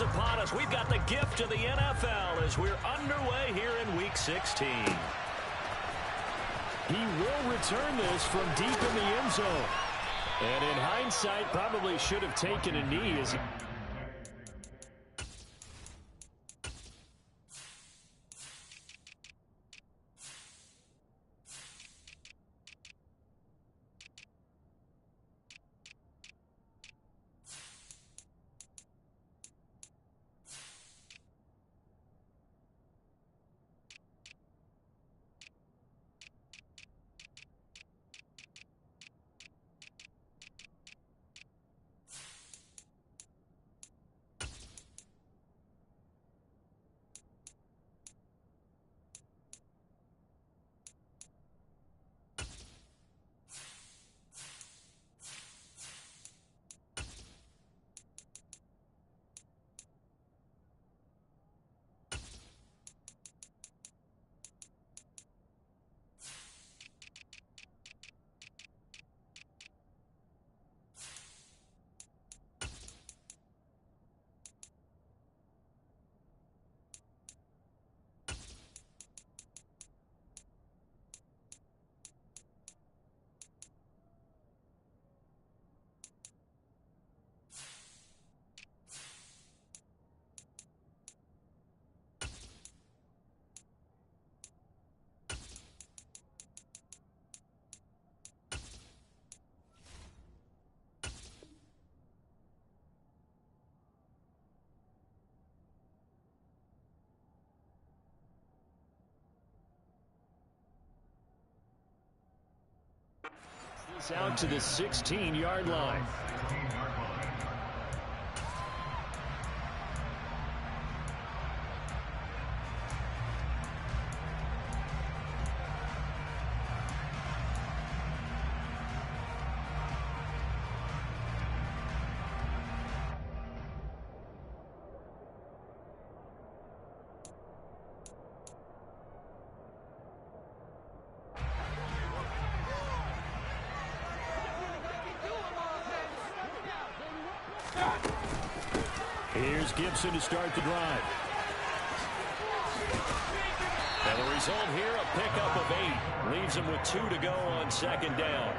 Upon us, we've got the gift of the NFL as we're underway here in Week 16. He will return this from deep in the end zone. And in hindsight, probably should have taken a knee as he... He's out to the 16-yard line. Here's Gibson to start the drive. And the result here, a pickup of 8. Leaves them with 2 to go on second down.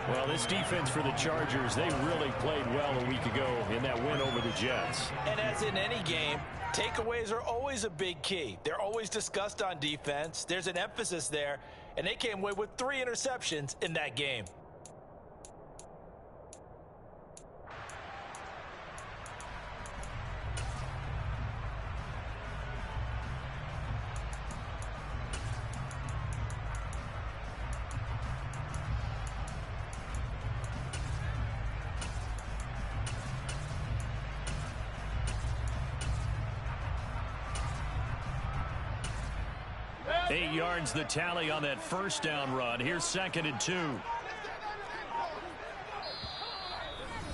Well, this defense for the Chargers, they really played well a week ago in that win over the Jets. And as in any game, takeaways are always a big key. They're always discussed on defense. There's an emphasis there, and they came away with 3 interceptions in that game. Eight yards the tally on that first down run. Here's 2nd and 2.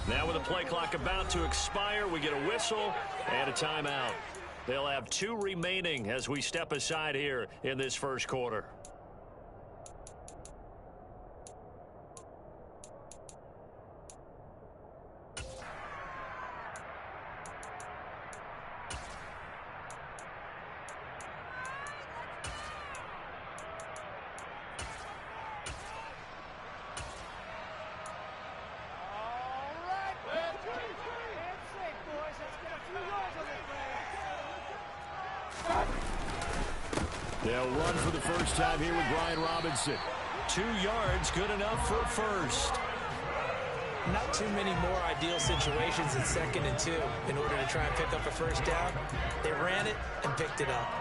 Now with the play clock about to expire, we get a whistle and a timeout. They'll have 2 remaining as we step aside here in this first quarter. They'll run for the first time here with Brian Robinson. 2 yards, good enough for a first. Not too many more ideal situations in 2nd and 2 in order to try and pick up a first down. They ran it and picked it up.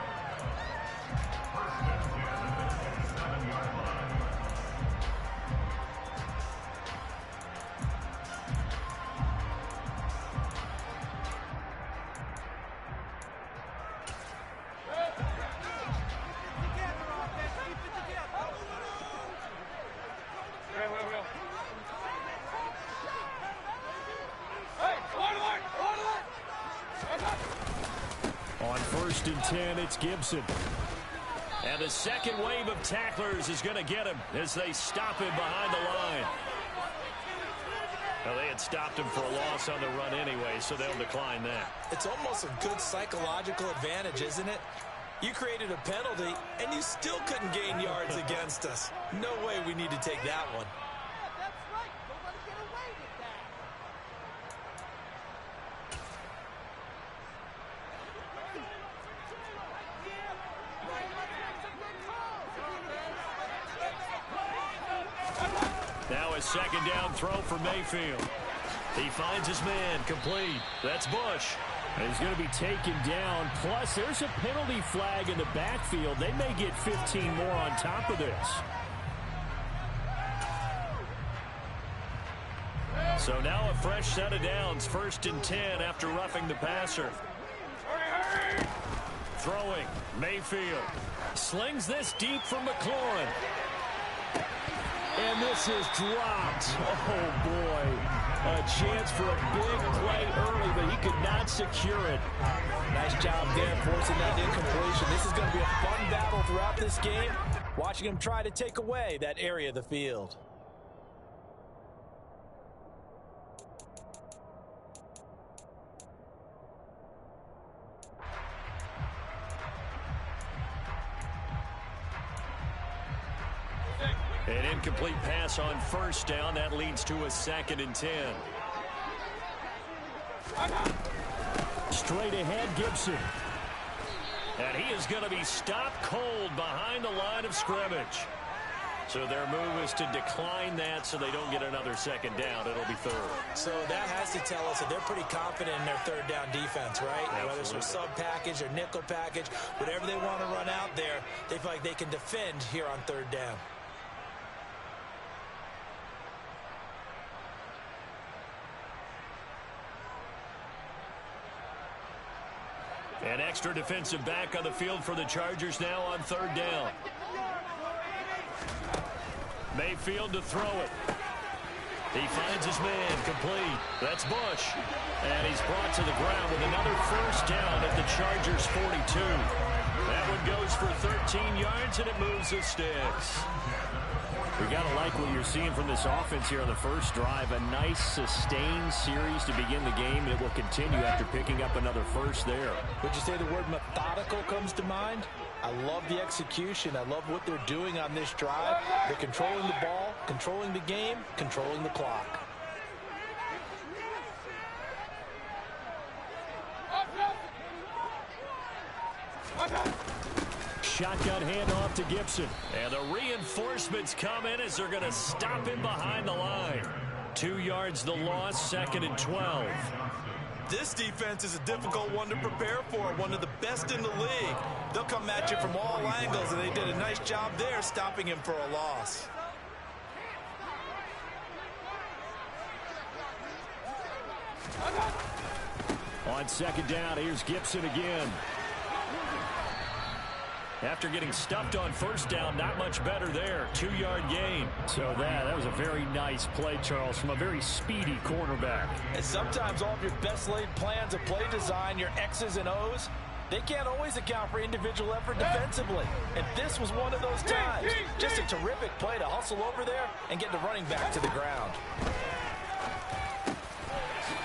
On 1st and 10, it's Gibson. And the second wave of tacklers is going to get him as they stop him behind the line. Well, they had stopped him for a loss on the run anyway, so they'll decline that. It's almost a good psychological advantage, isn't it? You created a penalty, and you still couldn't gain yards against us. No way we need to take that one. Now a second down throw for Mayfield. He finds his man, complete. That's Bush. He's going to be taken down. Plus, there's a penalty flag in the backfield. They may get 15 more on top of this. So now a fresh set of downs. 1st and 10 after roughing the passer. Throwing. Mayfield. Slings this deep from McLaurin. And this is dropped. Oh, boy. A chance for a big play early, but he could not secure it. Nice job there forcing that incompletion. This is going to be a fun battle throughout this game. Watching him try to take away that area of the field. An incomplete pass on 1st down. That leads to a 2nd and 10. Straight ahead, Gibson. And he is going to be stopped cold behind the line of scrimmage. So their move is to decline that so they don't get another 2nd down. It'll be 3rd. So that has to tell us that they're pretty confident in their 3rd down defense, right? Absolutely. Whether it's their sub package or nickel package, whatever they want to run out there, they feel like they can defend here on 3rd down. An extra defensive back on the field for the Chargers now on 3rd down. Mayfield to throw it. He finds his man, complete. That's Bush. And he's brought to the ground with another 1st down at the Chargers 42. That one goes for 13 yards, and it moves the sticks. We got to like what you're seeing from this offense here on the first drive. A nice, sustained series to begin the game, and it will continue after picking up another first there. Would you say the word methodical comes to mind? I love the execution. I love what they're doing on this drive. They're controlling the ball, controlling the game, controlling the clock. Shotgun handoff to Gibson. And the reinforcements come in as they're going to stop him behind the line. 2 yards the loss, 2nd and 12. This defense is a difficult one to prepare for, one of the best in the league. They'll come at you from all angles, and they did a nice job there stopping him for a loss. On 2nd down, here's Gibson again. After getting stuffed on 1st down, not much better there. 2-yard gain. So that was a very nice play, Charles, from a very speedy cornerback. And sometimes all of your best laid plans of play design, your X's and O's, they can't always account for individual effort defensively. And this was one of those times. Just a terrific play to hustle over there and get the running back to the ground.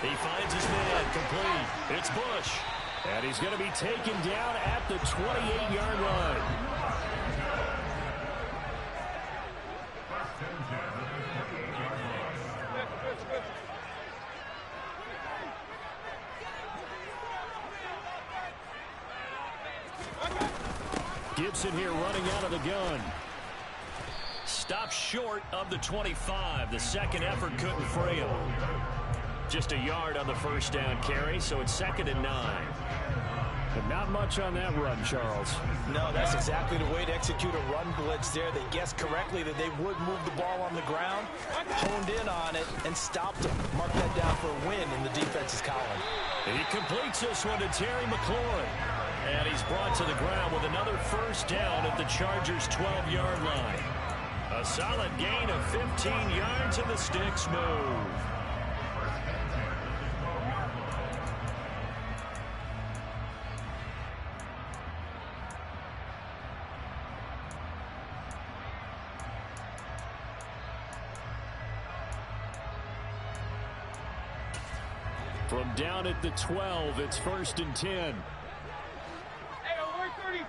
He finds his man, complete. It's Bush. And he's going to be taken down at the 28-yard line. Gibson here running out of the gun. Stopped short of the 25. The second effort couldn't free him. Just a yard on the 1st down carry, so it's 2nd and 9. But not much on that run, Charles. No, that's exactly the way to execute a run blitz there. They guessed correctly that they would move the ball on the ground, honed in on it, and stopped them. Mark that down for a win in the defense's column. He completes this one to Terry McLaurin. And he's brought to the ground with another 1st down at the Chargers' 12-yard line. A solid gain of 15 yards, and the sticks move. From down at the 12, it's 1st and 10. Hey, alert 33.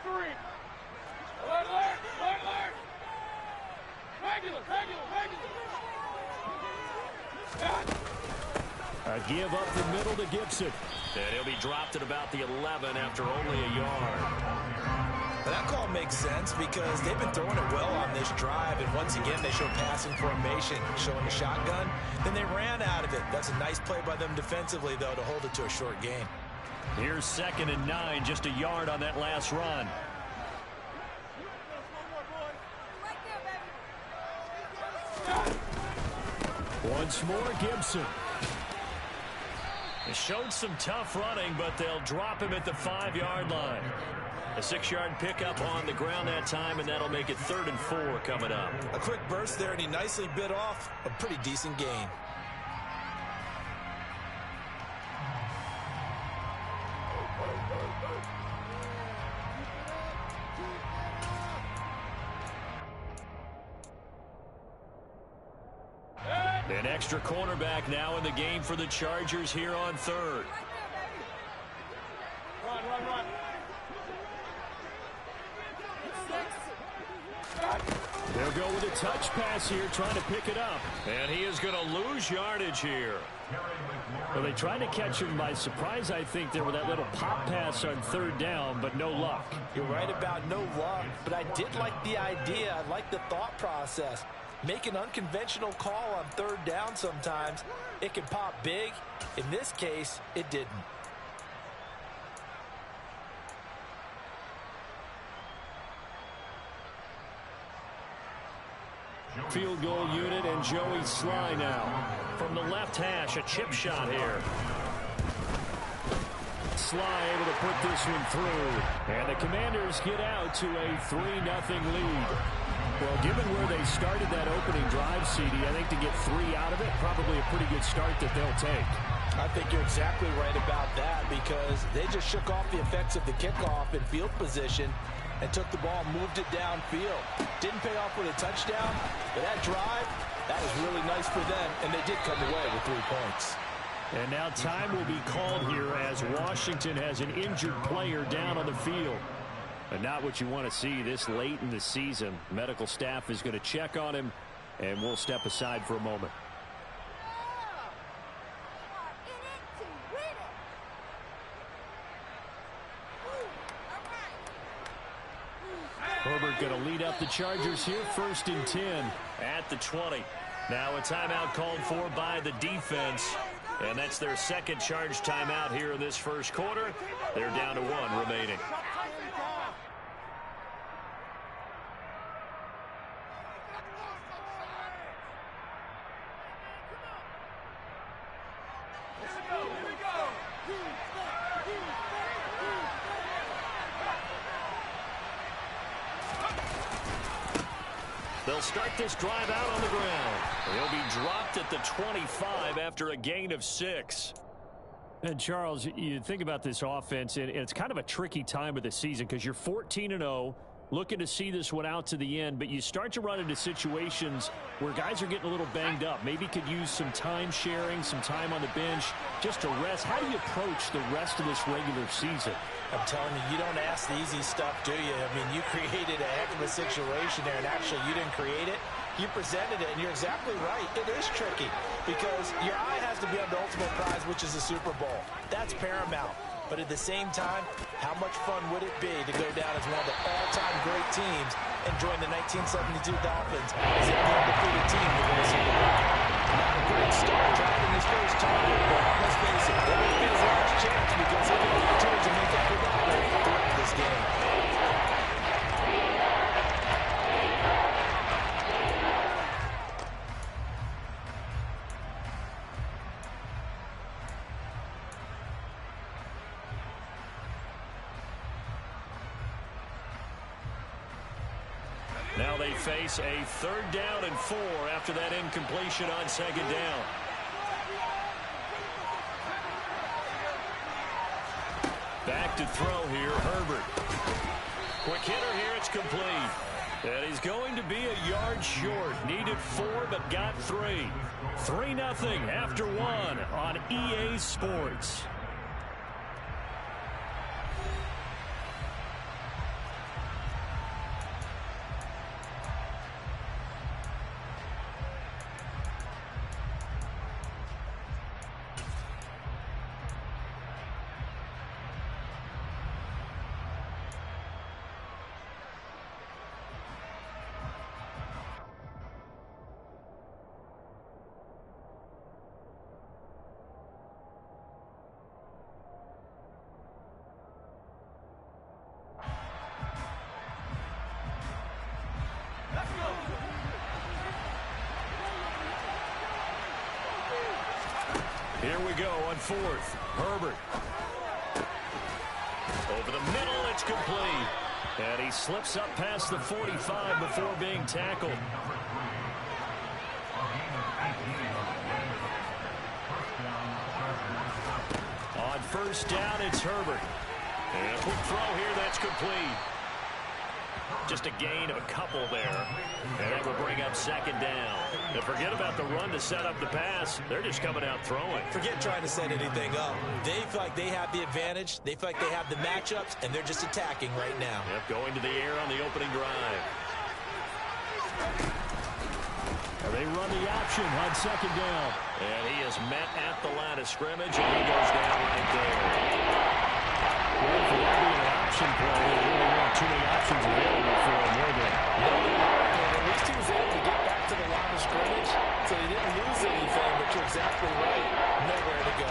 Alert. Regular. A give up the middle to Gibson. And he'll be dropped at about the 11 after only a yard. That call makes sense because they've been throwing it well on this drive, and once again they show passing formation, showing the shotgun. Then they ran out of it. That's a nice play by them defensively, though, to hold it to a short gain. Here's 2nd and 9, just a yard on that last run. Once more, Gibson. He showed some tough running, but they'll drop him at the 5-yard line. A 6-yard pickup on the ground that time, and that'll make it 3rd and 4 coming up. A quick burst there, and he nicely bit off a pretty decent gain. An extra cornerback now in the game for the Chargers here on 3rd. Run. They'll go with a touch pass here, trying to pick it up. And he is going to lose yardage here. Well, they tried to catch him by surprise, I think, there with that little pop pass on 3rd down, but no luck. You're right about no luck, but I did like the idea. I like the thought process. Make an unconventional call on 3rd down sometimes. It can pop big. In this case, it didn't. Field goal unit and Joey Sly now. From the left hash, a chip shot here. Sly able to put this one through. And the Commanders get out to a 3-0 lead. Well, given where they started that opening drive, CD, I think to get 3 out of it, probably a pretty good start that they'll take. I think you're exactly right about that because they just shook off the effects of the kickoff in field position and took the ball, moved it downfield. Didn't pay off with a touchdown, but that drive, that was really nice for them, and they did come away with 3 points. And now time will be called here as Washington has an injured player down on the field. But not what you want to see this late in the season. Medical staff is going to check on him, and we'll step aside for a moment. Herbert going to lead up the Chargers here, 1st and 10 at the 20. Now a timeout called for by the defense, and that's their 2nd charge timeout here in this 1st quarter. They're down to 1 remaining. They'll start this drive out on the ground. They'll be dropped at the 25 after a gain of 6. And Charles, you think about this offense, and it's kind of a tricky time of the season because you're 14-0, looking to see this one out to the end, but you start to run into situations where guys are getting a little banged up. Maybe could use some time sharing, some time on the bench just to rest. How do you approach the rest of this regular season? I'm telling you, you don't ask the easy stuff, do you? I mean, you created a heck of a situation there, and actually you didn't create it. You presented it, and you're exactly right. It is tricky because your eye has to be on the ultimate prize, which is the Super Bowl. That's paramount. But at the same time, how much fun would it be to go down as one of the all-time great teams and join the 1972 Dolphins as the undefeated team to win a Super Bowl? Not a great start driving his first target, but let's face it, that would be his last chance because he can return to make up for that throughout this game. Now they face a 3rd down and 4 after that incompletion on 2nd down. Back to throw here, Herbert. Quick hitter here, it's complete. And he's going to be a yard short. Needed 4, but got 3. 3-0 after 1 on EA Sports. Here we go on 4th. Herbert. Over the middle, it's complete. And he slips up past the 45 before being tackled. On 1st down, it's Herbert. And a quick throw here, that's complete. Just a gain of a couple there. And that will bring up 2nd down. And forget about the run to set up the pass. They're just coming out throwing. Forget trying to set anything up. They feel like they have the advantage. They feel like they have the matchups, and they're just attacking right now. Yep, going to the air on the opening drive. And they run the option on 2nd down. And he is met at the line of scrimmage, and he goes down right there. Well, for that being an option play, there really weren't too many options available for him, were there? No, they weren't. At least he was able to get back to the line of scrimmage, so he didn't lose anything, but you're exactly right. Nowhere to go.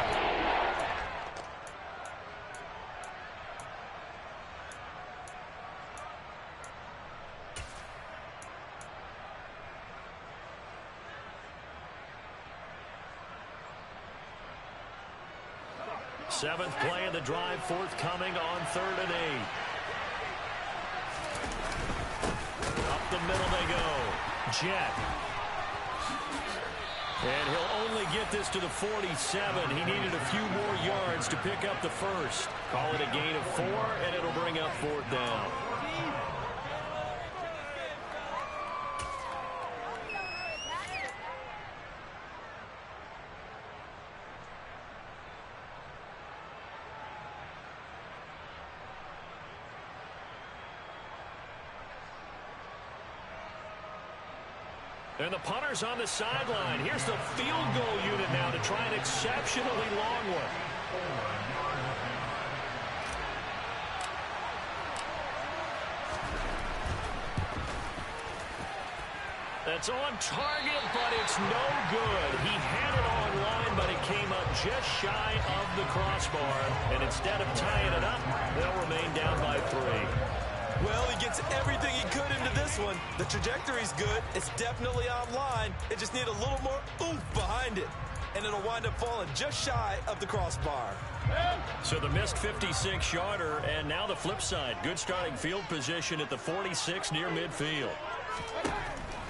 Seventh play of the drive, forthcoming on 3rd and 8. Up the middle they go. Jet. And he'll only get this to the 47. He needed a few more yards to pick up the first. Call it a gain of 4, and it'll bring up 4th down. And the punter's on the sideline. Here's the field goal unit now to try an exceptionally long one. That's on target, but it's no good. He had it on line, but it came up just shy of the crossbar. And instead of tying it up, they'll remain down by 3. Well, he gets everything he could into this one. The trajectory's good. It's definitely online. It just needs a little more oomph behind it. And it'll wind up falling just shy of the crossbar. So the missed 56-yarder, and now the flip side. Good starting field position at the 46 near midfield.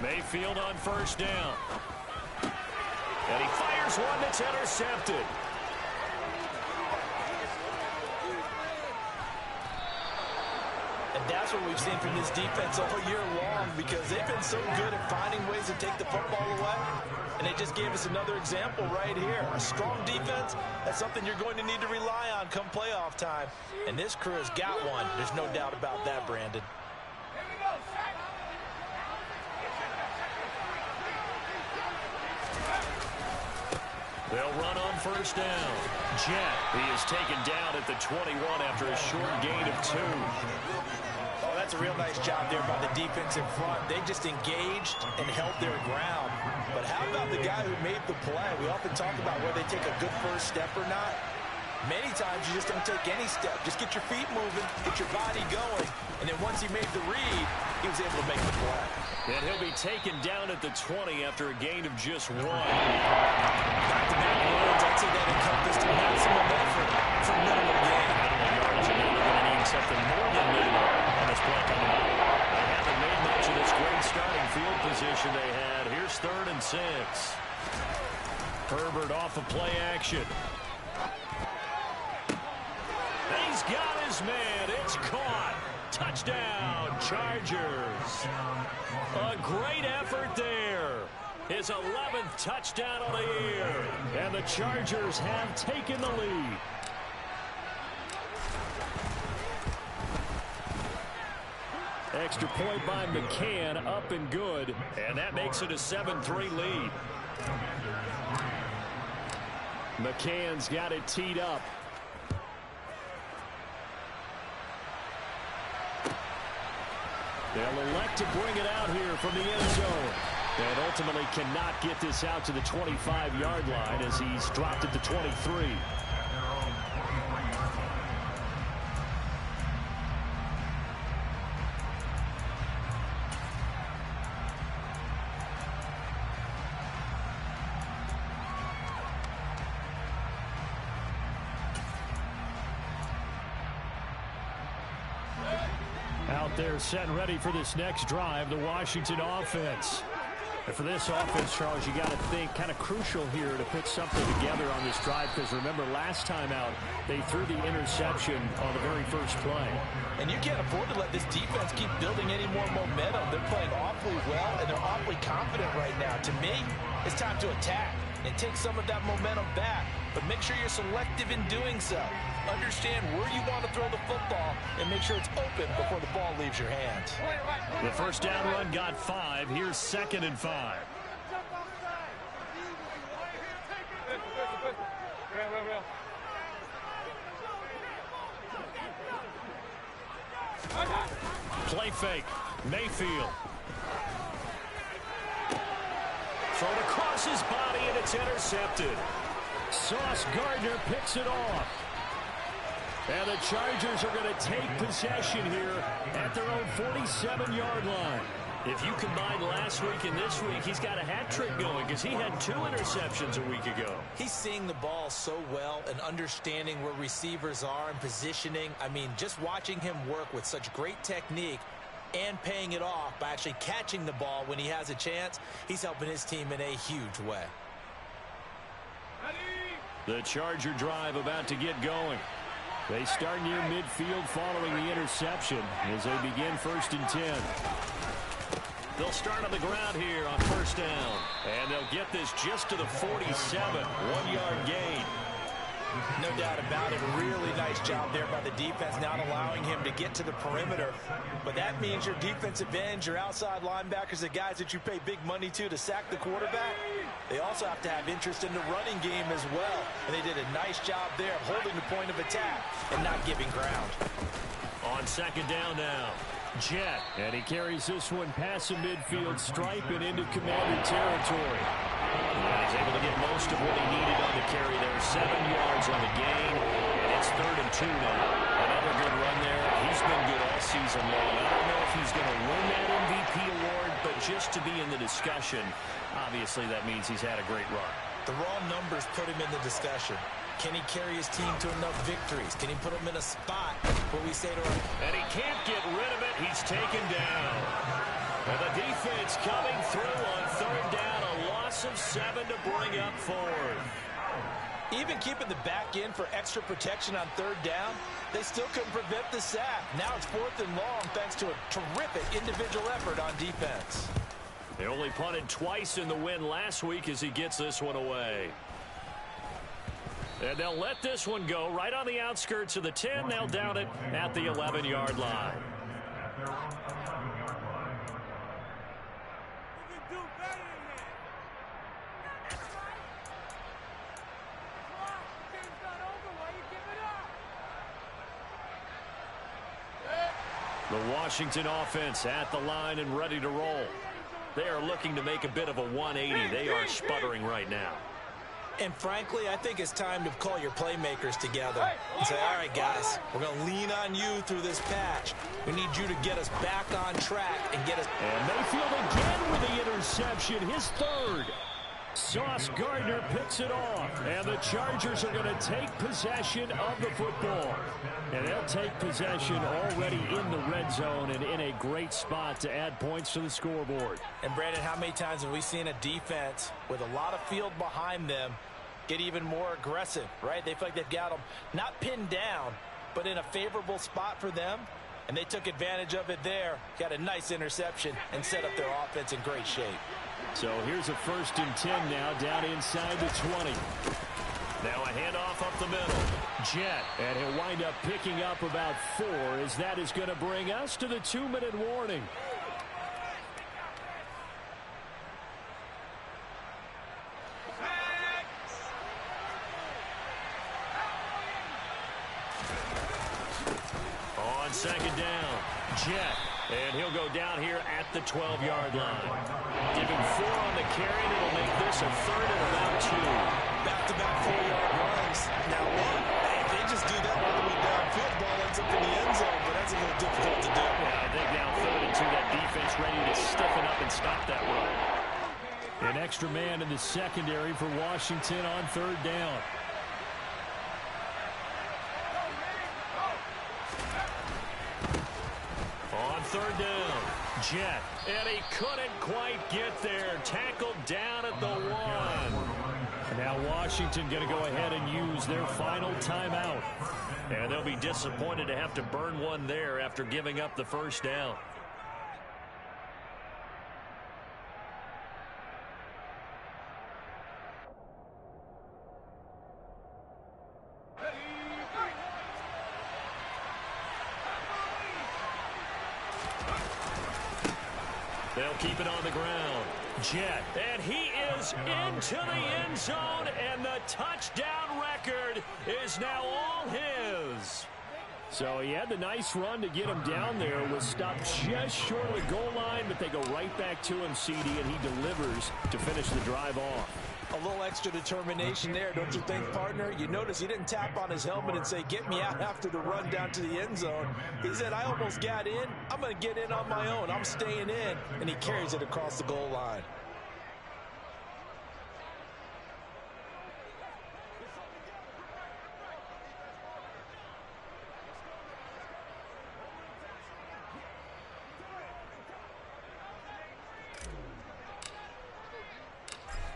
Mayfield on 1st down. And he fires one that's intercepted. And that's what we've seen from this defense all year long, because they've been so good at finding ways to take the football away. And they just gave us another example right here. A strong defense, that's something you're going to need to rely on come playoff time. And this crew has got one. There's no doubt about that, Brandon. They'll run on 1st down. Jet, he is taken down at the 21 after a short gain of 2. Oh, that's a real nice job there by the defense in front. They just engaged and held their ground. But how about the guy who made the play? We often talk about whether they take a good first step or not. Many times you just don't take any step. Just get your feet moving, get your body going, and then once he made the read, he was able to make the play. And he'll be taken down at the 20 after a gain of just 1. Back-to-back runs, I'd say that encompassed maximum effort for minimal gain. Minimal yards, and now they're going to need something more than minimal on this play coming up. They haven't made much of this great starting field position they had. Here's 3rd and 6. Herbert off of play action. He's got his man. It's caught. Touchdown, Chargers. A great effort there. His 11th touchdown of the year. And the Chargers have taken the lead. Extra point by McCann, up and good. And that makes it a 7-3 lead. McCann's got it teed up. They'll elect to bring it out here from the end zone. And ultimately cannot get this out to the 25-yard line as he's dropped it to 23. Out there set and ready for this next drive, the Washington offense. And for this offense, Charles, you got to think kind of crucial here to put something together on this drive, because remember last time out they threw the interception on the very first play. And you can't afford to let this defense keep building any more momentum. They're playing awfully well and they're awfully confident right now. To me, it's time to attack and take some of that momentum back, but make sure you're selective in doing so. Understand where you want to throw the football and make sure it's open before the ball leaves your hands. The first down run got 5. Here's 2nd and 5. Play fake. Mayfield. Thrown across his body, and it's intercepted. Sauce Gardner picks it off. And the Chargers are going to take possession here at their own 47-yard line. If you combine last week and this week, he's got a hat trick going because he had 2 interceptions a week ago. He's seeing the ball so well and understanding where receivers are and positioning. I mean, just watching him work with such great technique and paying it off by actually catching the ball when he has a chance, he's helping his team in a huge way. The Charger drive about to get going. They start near midfield following the interception as they begin 1st and 10. They'll start on the ground here on 1st down. And they'll get this just to the 47. 1-yard gain. No doubt about it. Really nice job there by the defense, not allowing him to get to the perimeter. But that means your defensive ends, your outside linebackers, the guys that you pay big money to sack the quarterback, they also have to have interest in the running game as well. And they did a nice job there of holding the point of attack and not giving ground. On 2nd down now, Jet. And he carries this one past the midfield stripe and into Commander territory. And he's able to get most of what he needed on the carry there. 7 yards on the gain, and it's 3rd and 2 now. Another good run there. He's been good all season long. I don't know if he's going to win that MVP award, but just to be in the discussion, obviously that means he's had a great run. The raw numbers put him in the discussion. Can he carry his team to enough victories? Can he put him in a spot where we say to him, and he can't get rid of it. He's taken down. And the defense coming through on 3rd down. A loss of 7 to bring up 4th. Even keeping the back end for extra protection on 3rd down, they still couldn't prevent the sack. Now it's 4th and long thanks to a terrific individual effort on defense. They only punted twice in the win last week as he gets this one away. And they'll let this one go right on the outskirts of the 10. They'll down it at the 11-yard line. The Washington offense at the line and ready to roll. They are looking to make a bit of a 180. They are sputtering right now. And frankly, I think it's time to call your playmakers together and say, all right, guys, we're going to lean on you through this patch. We need you to get us back on track and get us. And Mayfield again with the interception, his 3rd. Sauce Gardner picks it off. And the Chargers are going to take possession of the football. And they'll take possession already in the red zone and in a great spot to add points to the scoreboard. And Brandon, how many times have we seen a defense with a lot of field behind them get even more aggressive, right? They feel like they've got them not pinned down, but in a favorable spot for them. And they took advantage of it there. Got a nice interception and set up their offense in great shape. So here's a 1st and 10 now, down inside the 20. Now a handoff up the middle. Jet, and he'll wind up picking up about 4, as that is going to bring us to the 2-minute warning. On 2nd down, Jet, and he'll go down here at the 12-yard line. Give him 4 on the carry, and it'll make this a 3rd and about 2. Back-to-back 4-yard runs. Now one, if they just do that all the way downfield, ball ends up in the end zone, but that's a little difficult to do. Yeah, I think now 3rd and 2, that defense ready to stiffen up and stop that run. An extra man in the secondary for Washington on 3rd down. On 3rd down, Jet, and he couldn't quite get there. Tackled down at the 1. Now Washington going to go ahead and use their final timeout. And they'll be disappointed to have to burn one there after giving up the 1st down. They'll keep it on the ground. Jet, and he is into the end zone, and the touchdown record is now all his. So he had the nice run to get him down there, was stopped just short of the goal line, but they go right back to him, CD, and he delivers to finish the drive off. A little extra determination there, don't you think, partner? You notice he didn't tap on his helmet and say, get me out after the run down to the end zone. He said, I almost got in. I'm going to get in on my own. I'm staying in. And he carries it across the goal line.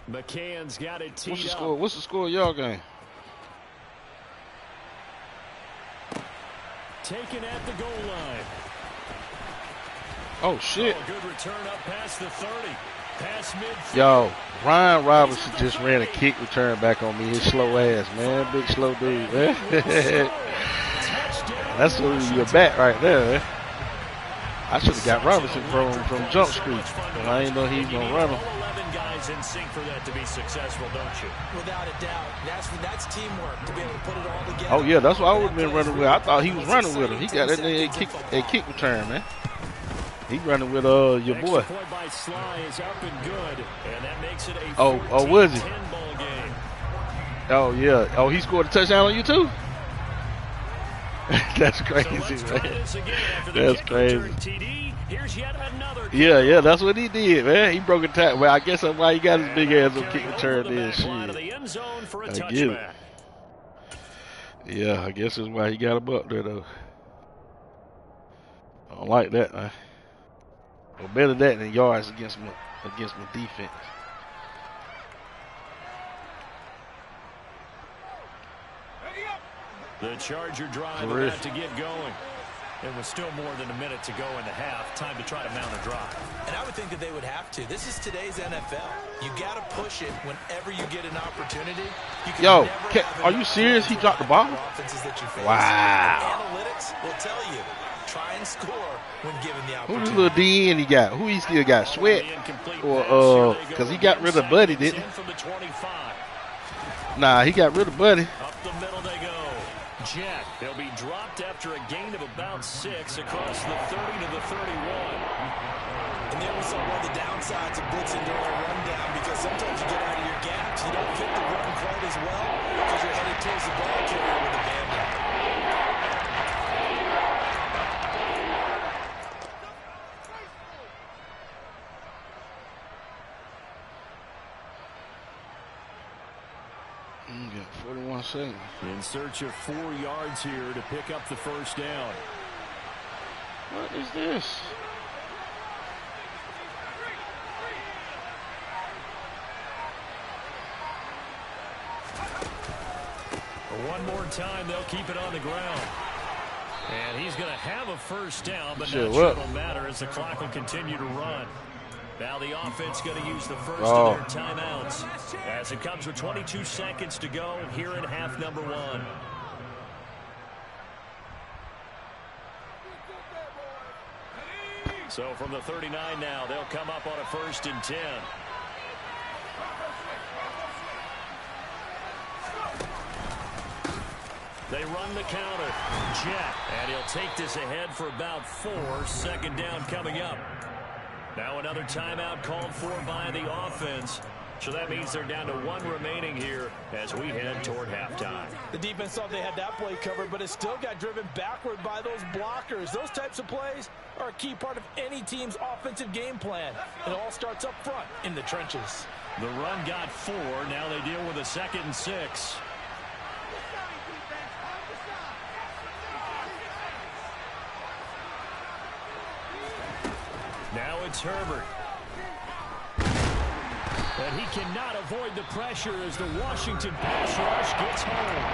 McCann's got it teed What's the up. score? What's the score of y'all game? Taken at the goal line. Oh, shit. Oh, good return up past the 30. Past mid. Yo, Ryan Robinson just ran a kick return back on me. His slow ass, man. Big slow dude, man. That's your bat right there, man. I should have got Robinson from Jump Street, but I didn't know he was going to run him. Guys in sync for that to be successful, don't you? Without a doubt. That's teamwork to be able to put it all together. Oh, yeah, that's what I would have been running with. I thought he was running with him. He got that kick return, man. He running with your boy. Point by Sly is up and good, and that makes it a oh, was he? 14-10 ball game. Oh, yeah. Oh, he scored a touchdown on you, too? That's crazy, So man. That's crazy. TD. Here's yet another. Yeah, that's what he did, man. He broke a tackle. Well, I guess that's why he got his big ass on kick return there. Shit. I get it. Yeah, I guess that's why he got him up there, though. I don't like that, man. Well, better that than yards against my defense. The Charger drive about to get going. There was still more than a minute to go in the half. Time to try to mount a drive. And I would think that they would have to. This is today's NFL. You got to push it whenever you get an opportunity. Yo, are you serious? He dropped the ball? Wow. Analytics will tell you. Try and score when given the opportunity. Who's the little DN he got? Who he still got? Sweat? Or, because he got rid of Buddy, didn't he? Nah, he got rid of Buddy. Up the middle they go. Jet. They'll be dropped after a gain of about 6 across the 30 to the 31. And then we saw one of the downsides of blitzing during a rundown, because sometimes you get out of your gaps. You don't fit the run quite as well because you're headed towards the ball carrier with a bandit. Got 41 seconds. In search of 4 yards here to pick up the first down. What is this? One more time, they'll keep it on the ground. And he's he's going to have a first down, but Sure not sure will. it'll matter as the clock will continue to run. Now the offense going to use the first of their timeouts as it comes with 22 seconds to go here in half number 1. So from the 39 now, they'll come up on a 1st and 10. They run the counter. Jet. And he'll take this ahead for about 4. 2nd down coming up. Now another timeout called for by the offense. So that means they're down to 1 remaining here as we head toward halftime. The defense thought they had that play covered, but it still got driven backward by those blockers. Those types of plays are a key part of any team's offensive game plan. It all starts up front in the trenches. The run got 4. Now they deal with a 2nd and 6. Now it's Herbert. But he cannot avoid the pressure as the Washington pass rush gets home.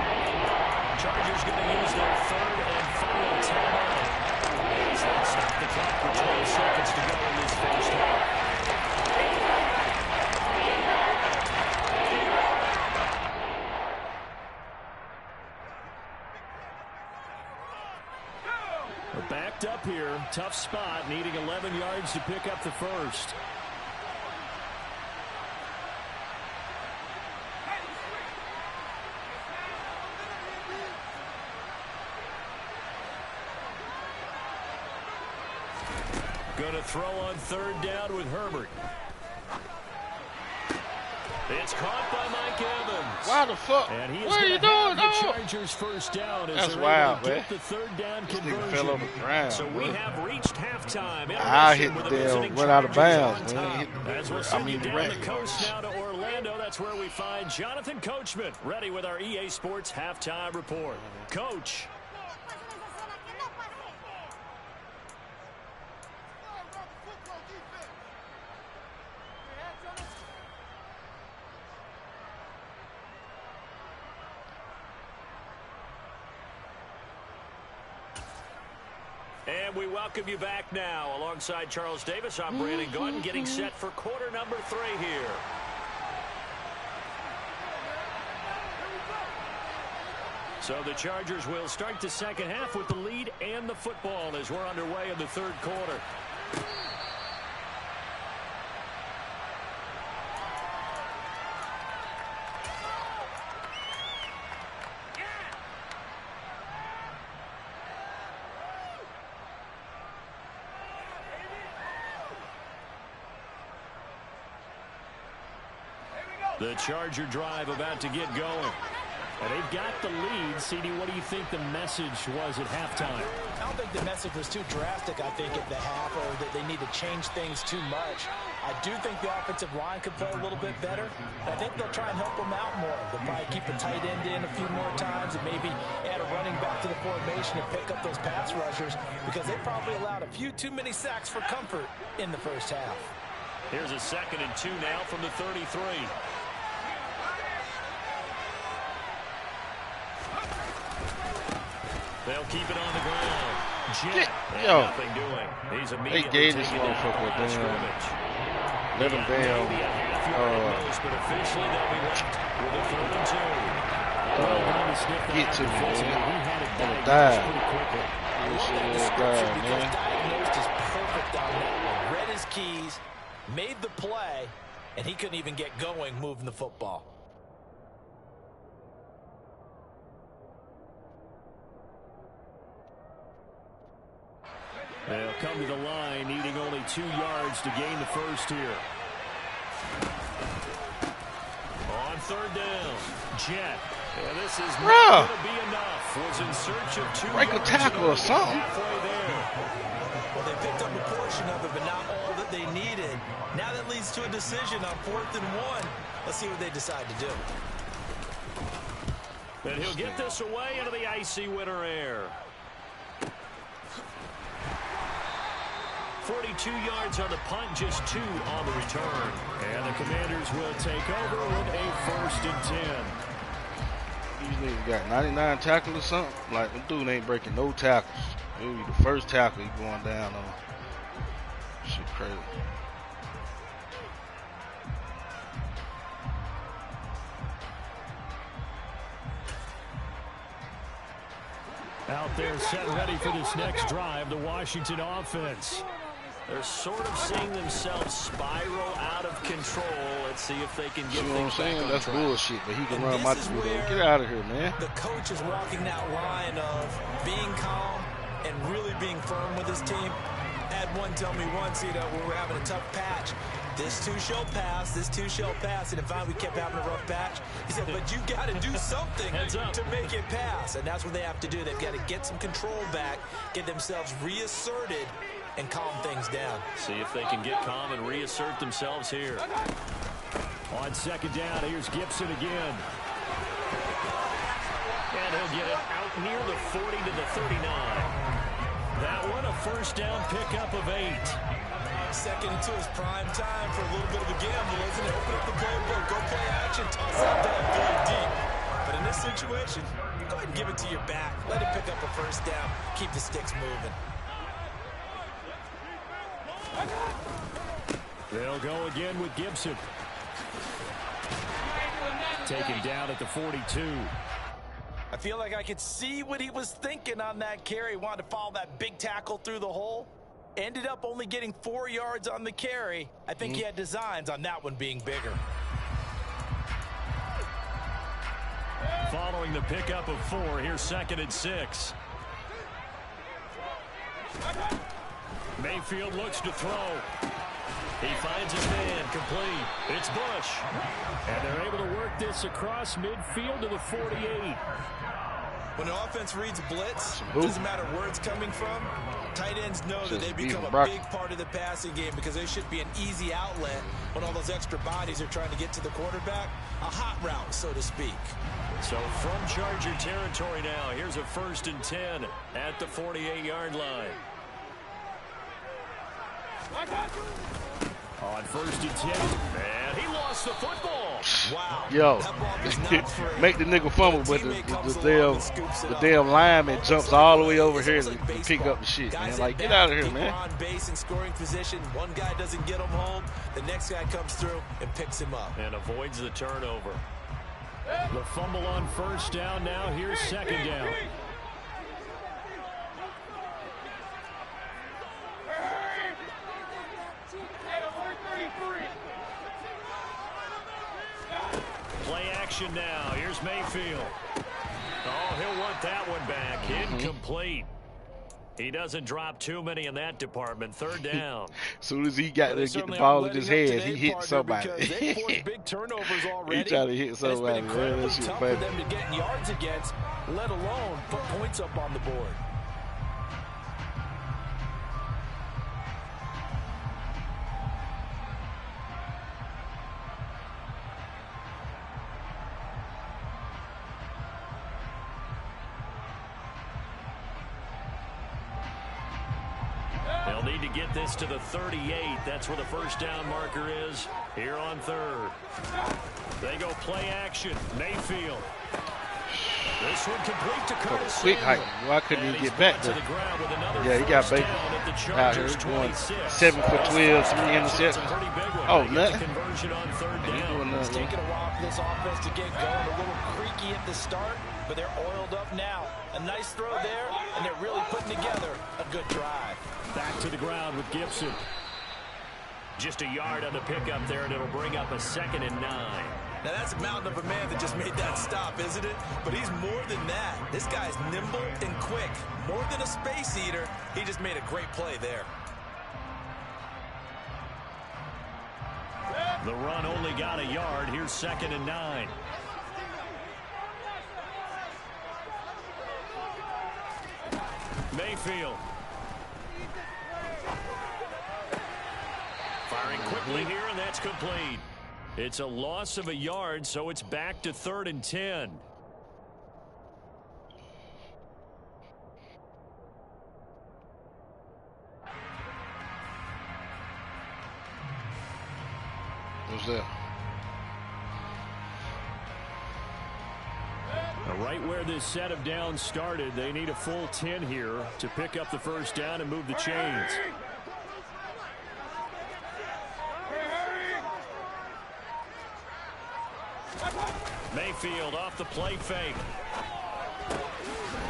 Chargers going to use their 3rd and final timeout. So they stop the clock with 12 seconds to go in this first half. We're backed up here. Tough spot, needing 11 yards to pick up the first. Going to throw on 3rd down with Herbert. It's caught by Mike Evans. Why the fuck? And he is what are you going to doing, have the dog? Chargers first down as That's they're wild, able to man. get the 3rd down This nigga conversion. fell over the ground, So we bro. have reached halftime. I hit With the the damn visiting went out of Chargers bounds, on man. top. Hit the- As we'll I send mean, you the down rack. the coast now to Orlando. That's where we find Jonathan Coachman ready with our EA Sports halftime report. Coach. And we welcome you back now. Alongside Charles Davis, I'm Brandon Gordon, getting set for quarter number 3 here. So the Chargers will start the second half with the lead and the football as we're underway in the 3rd quarter. The Charger drive about to get going. And they've got the lead. CD, what do you think the message was at halftime? I don't think the message was too drastic, I think, at the half, or that they need to change things too much. I do think the offensive line could play a little bit better. I think they'll try and help them out more. They'll probably keep a tight end in a few more times and maybe add a running back to the formation and pick up those pass rushers because they probably allowed a few too many sacks for comfort in the first half. Here's a 2nd and 2 now from the 33. They'll keep it on the ground. Jet. Yo. Nothing doing. He's They immediately gave this taken down motherfucker by a damn. scrimmage. Let him Maybe a down. half yard at most, but officially they'll be left with a 3rd and 2. Get to me, Defensively, man. he had it Gonna diagnosed die. pretty quickly. This shit The is description, bad, because man. diagnosed is perfect on that one. Read his keys, made the play, and he couldn't even get going moving the football. They'll come to the line, needing only 2 yards to gain the first here. On 3rd down, Jet. And this is not going to be enough. Was in search of 2 Break a yards tackle or something. Halfway there. Well, they picked up a portion of it, but not all that they needed. Now that leads to a decision on 4th and 1. Let's see what they decide to do. And he'll get this away into the icy winter air. 42 yards on the punt, just 2 on the return. And the Commanders will take over with a 1st and 10. These niggas got 99 tackles or something. Like, them dude ain't breaking no tackles. Maybe the first tackle he going down on. Shit crazy. Out there set ready for this next drive, the Washington offense. They're sort of seeing themselves spiral out of control. Let's see if they can get You know what I'm things saying? back on That's track. bullshit, but he can And run my this is through where there. Get out of here, man. The coach is walking that line of being calm and really being firm with his team. I had one tell me once, when we're having a tough patch, this too shall pass, this too shall pass. And if we kept having a rough patch, he said, but you got to do something to make it pass. And that's what they have to do. They've got to get some control back, get themselves reasserted, and calm things down. See if they can get calm and reassert themselves here. On second down, here's Gibson again. And he'll get it out near the 40 to the 39. That one a first down pickup of 8. Second into his prime time for a little bit of a gamble, isn't it? Open up the playbook, go play action, toss that ball very deep. But in this situation, go ahead and give it to your back. Let him pick up a first down. Keep the sticks moving. They'll go again with Gibson. Taken down at the 42. I feel like I could see what he was thinking on that carry. Wanted to follow that big tackle through the hole. Ended up only getting 4 yards on the carry. I think he had designs on that one being bigger. Following the pickup of 4, here's 2nd and 6. Mayfield looks to throw. He finds his man complete. It's Bush. And they're able to work this across midfield to the 48. When the offense reads blitz, doesn't matter where it's coming from, tight ends know that they become a big part of the passing game because they should be an easy outlet when all those extra bodies are trying to get to the quarterback. A hot route, so to speak. So from Charger territory now, here's a 1st and 10 at the 48-yard line. On 1st and 10, and he lost the football. Wow. Yo, make the nigga fumble, but the damn lineman jumps all the way over here to pick up the shit, man. Like, get out of here, man. On base in scoring position. One guy doesn't get him home. The next guy comes through and picks him up. And avoids the turnover. The fumble on 1st down now. Here's 2nd down. Play action now. Here's Mayfield. Oh, he'll want that one back. Incomplete. He doesn't drop too many in that department. 3rd down. As soon as he got there, get the ball in his hands, he hit somebody. They forced big turnovers already. He tried to hit somebody. It's been incredibly tough for them to get yards against, let alone put points up on the board. They'll need to get this to the 38. That's where the 1st down marker is here on 3rd. They go play action. Mayfield. This one complete to Curtis. Quick height. Why couldn't he get back there? Yeah, he got Baker out here going 7 for 12, 3 interceptions. Oh, nothing. Conversion on 3rd down. It's taken a while for this offense to get going. A little creaky at the start, but they're oiled up now. A nice throw there, and they're really putting together a good drive. Back to the ground with Gibson. Just a yard on the pickup there, and it'll bring up a 2nd and 9. Now that's a mountain of a man that just made that stop, isn't it? But he's more than that. This guy's nimble and quick. More than a space eater, he just made a great play there. The run only got a yard. Here's 2nd and 9. Mayfield. Firing quickly here, and that's complete. It's a loss of a yard, so it's back to 3rd and 10. What's that? A right where this set of downs started. They need a full 10 here to pick up the first down and move the chains. Mayfield off the play fake.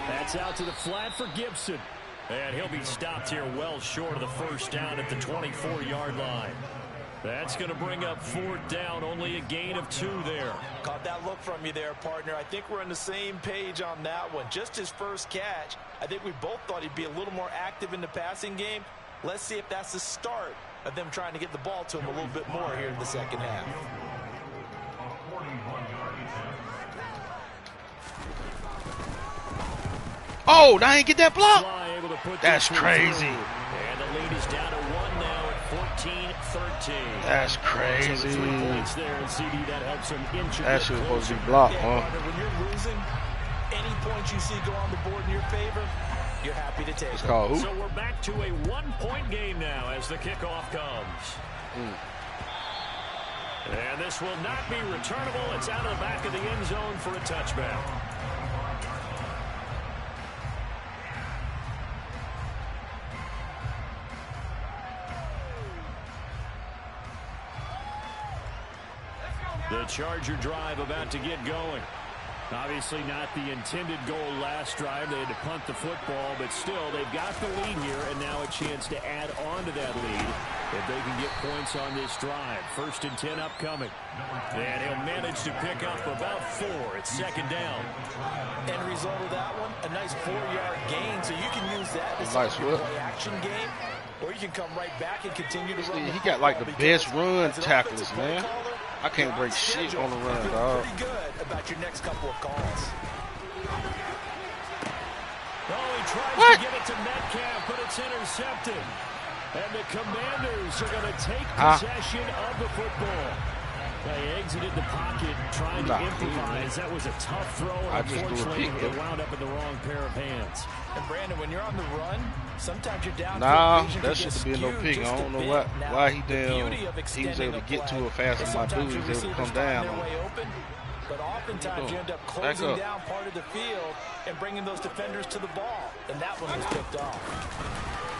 That's out to the flat for Gibson. And he'll be stopped here well short of the first down at the 24-yard line. That's going to bring up fourth down, only a gain of 2 there. Caught that look from you there, partner. I think we're on the same page on that one. Just his first catch, I think we both thought he'd be a little more active in the passing game. Let's see if that's the start of them trying to get the ball to him a little bit more here in the second half. Oh, I ain't get that block. That's crazy. And the lead is down to 1 now at 14-13. That's crazy. So 3 points there, and CD, that helps him inch it. That shit was supposed to be blocked, huh? When you're losing, any points you see go on the board in your favor, you're happy to take. It's called who? So we're back to a 1-point game now as the kickoff comes. And this will not be returnable. It's out of the back of the end zone for a touchback. The Charger drive about to get going. Obviously not the intended goal last drive. They had to punt the football, but still, they've got the lead here, and now a chance to add on to that lead if they can get points on this drive. 1st and 10 upcoming. And he'll manage to pick up about 4. It's 2nd down. End result of that one, a nice 4-yard gain, so you can use that as nice a play-action game, or you can come right back and continue to run. He got like the best run tacklers, man. I can't break shit on the run, dog. Pretty good about your next couple of calls. Oh, he tries to get it to Metcalf, but it's intercepted. And the Commanders are going to take possession of the football. They exited the pocket trying to improvise. That was a tough throw. Unfortunately, it wound up in the wrong pair of hands. And Brandon, when you're on the run, sometimes you're down. Nah, that shouldn't be no pick. I don't know why he was able to get to it faster than my dude. He was able to come down on it. But oftentimes you end up closing down part of the field and bringing those defenders to the ball. And that one was picked off.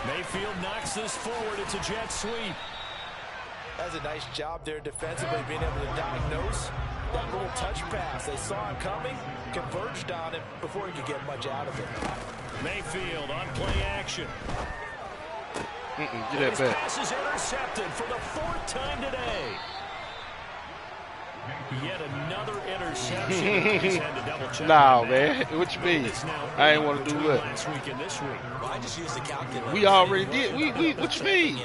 Mayfield knocks this forward. It's a jet sweep. That's a nice job there defensively, being able to diagnose that little touch pass. They saw him coming, converged on it before he could get much out of it. Mayfield on play action. Get that back. Pass is intercepted for the 4th time today. Yet another interception. He's had to double check. Nah, man. What you mean? I ain't want to do what? Last week and this week. Well, I just used the calculator. We already did. We. What you mean?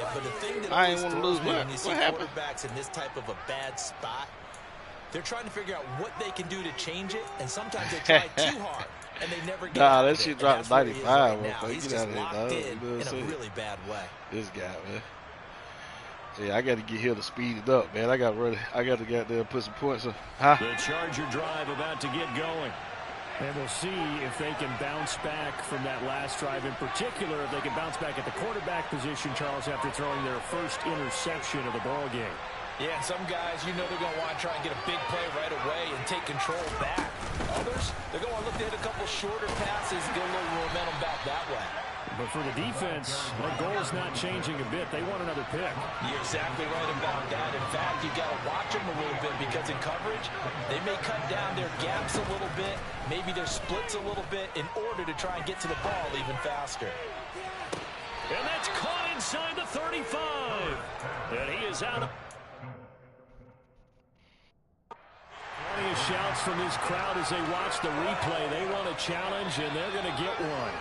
I ain't want to lose. What happened? Quarterbacks in this type of a bad spot, they're trying to figure out what they can do to change it, and sometimes they try too hard, and they never get Nah, that shit dropped to 95. He's just locked in a really bad way. This guy, man. Yeah, I got to get here to speed it up, man. I got to get there and put some points on. Huh? The Charger drive about to get going. And we'll see if they can bounce back from that last drive. In particular, if they can bounce back at the quarterback position, Charles, after throwing their first interception of the ball game. Yeah, some guys, you know they're going to want to try and get a big play right away and take control back. Others, they're going to look to hit a couple shorter passes and get a little momentum back that way. But for the defense, their goal is not changing a bit. They want another pick. You're exactly right about that. In fact, you've got to watch them a little bit because in coverage, they may cut down their gaps a little bit, maybe their splits a little bit in order to try and get to the ball even faster. And that's caught inside the 35. And he is out. Plenty of shouts from this crowd as they watch the replay. They want a challenge, and they're going to get one.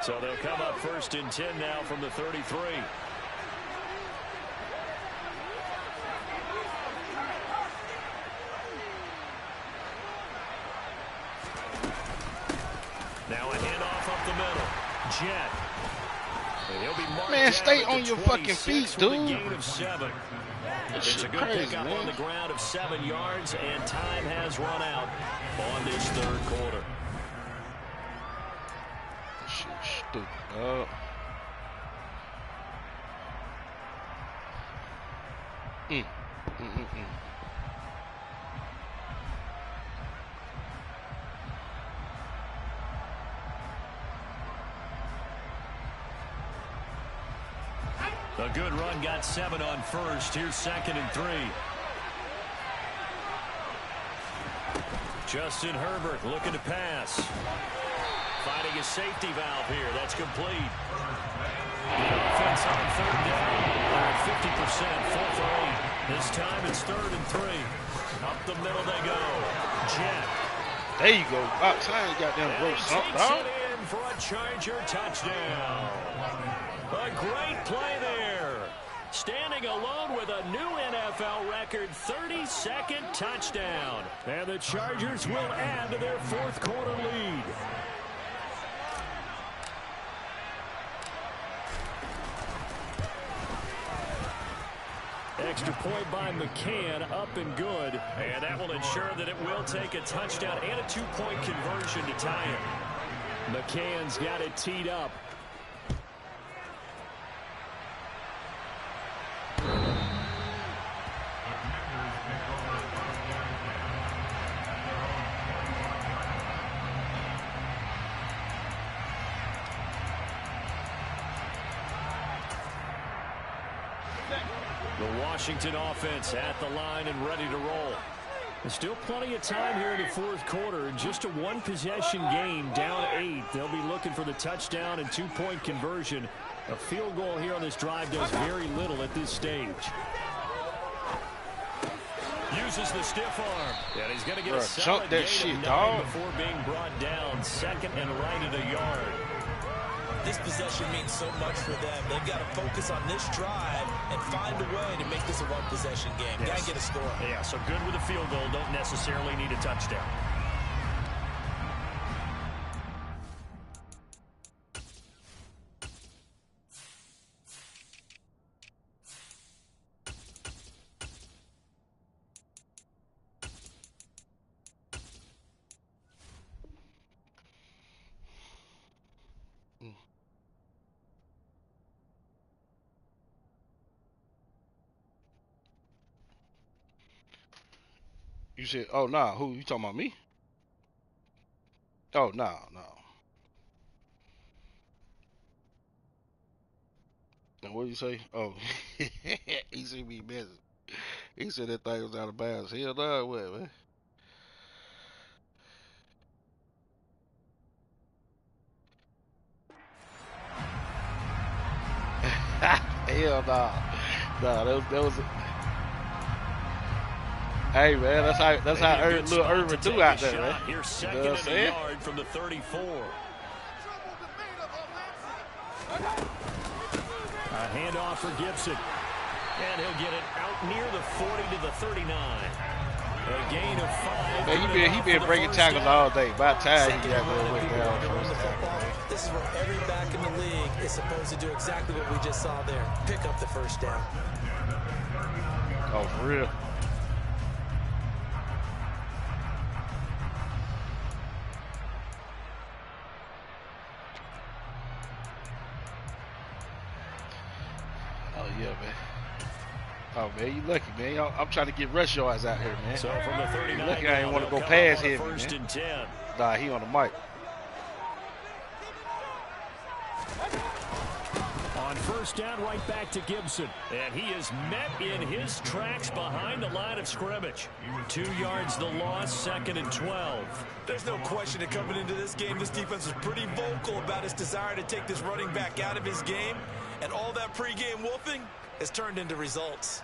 So they'll come up 1st and 10 now from the 33. Now a handoff up the middle. Jet. And he'll be marked. Man, stay on your fucking feet, dude. A gain of 7. It's a good pickup on the ground of 7 yards, and time has run out on this 3rd quarter. Dude, A good run, got 7 on first. Here's 2nd and 3. Justin Herbert looking to pass. Finding a safety valve here. That's complete. The offense on 3rd down. They're at 50%, 4 for 8. This time it's 3rd and 3. Up the middle they go. Jet. there you go. About time you got them And rope he something, takes dog. it in for a Charger touchdown. A great play there. Standing alone with a new NFL record 32nd touchdown. And the Chargers will add to their 4th quarter lead. Extra point by McCann, up and good. And that will ensure that it will take a touchdown and a 2-point conversion to tie it. McCann's got it teed up. The Washington offense at the line and ready to roll. There's still plenty of time here in the 4th quarter. Just a 1-possession game, down 8. They'll be looking for the touchdown and 2-point conversion. A field goal here on this drive does very little at this stage. Uses the stiff arm. And he's going to get a solid gain of 9 before being brought down. 2nd and right at a yard. This possession means so much for them. They've got to focus on this drive and find a way to make this a 1-possession game. Yes. Got to get a score. Yeah, so good with a field goal. Don't necessarily need a touchdown. You said, oh, nah, who? You talking about me? Oh, no. And what did you say? Oh, he sent me a message. He said that thing was out of bounds. Hell no, what, man? Hell no. No, that was hey, man, that's how little Irvin do out there, man. Here's 2nd and a yard from the 34. A handoff for Gibson. And he'll get it out near the 40 to the 39. A gain of 5. Man, he been breaking tackles all day. By the time he got to win down. This is where every back in the league is supposed to do exactly what we just saw there. Pick up the 1st down. Oh, for real? Oh, yeah, man. Oh, man, you lucky, man. I'm trying to get rush yards out here, man. So from the 39, lucky I ain't want to go past him, man. 1st and 10. Nah, he on the mic. On 1st down, right back to Gibson. And he is met in his tracks behind the line of scrimmage. 2 yards the loss, 2nd and 12. There's no question that coming into this game, this defense was pretty vocal about its desire to take this running back out of his game. And all that pregame wolfing has turned into results.